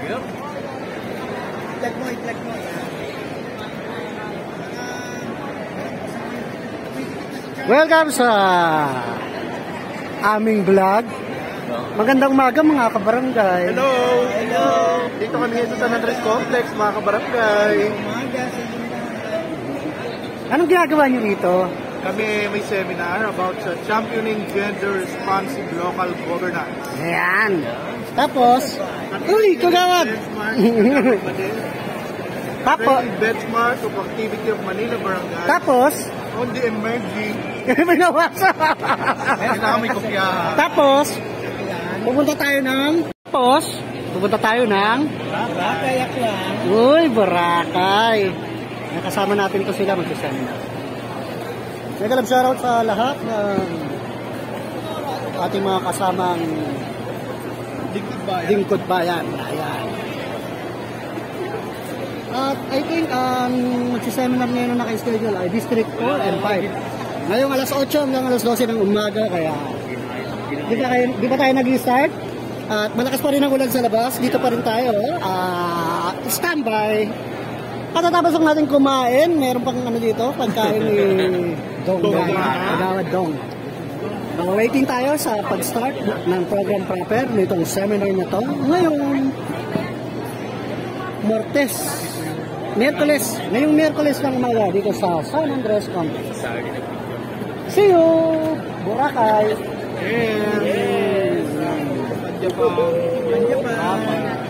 Yep. I-plug mo. Welcome sa aming vlog. Magandang umaga mga kabarangay. Hello! Dito kami ngayon sa San Andres Complex, mga kabarangay. Anong ginagawa niyo rito? Kami may seminar about sa championing gender responsive local governance. Ayan. Tapos, uy, kagawad! Tapos, benchmark of activity of Manila Barangay. Tapos, on the emerging. may nawasa. Kailangan may kopya. Tapos, pupunta tayo ng Boracay Aklan. Uy, Boracay. Nakasama natin ito sila mag-seminar. Nagalam shoutout sa lahat ng ating mga kasamang Lingkod Bayan. Ayan. At I think magsiseminar ngayon na naka-schedule ay District 4 and 5. Ngayong alas 8 hanggang alas 12 ng umaga, kaya di pa tayo nag-start. At malakas pa rin ang ulan sa labas. Dito pa rin tayo. Standby. Katatapos lang natin kumain. Meron pang ano dito, pagkain ni Dong. Agawad Dong. Waiting tayo sa pag-start ng program proper nitong seminar na to. Ngayon, ngayong Miyerkules ng umaga dito sa San Andres Complex. See you, Boracay. Andiyan pa.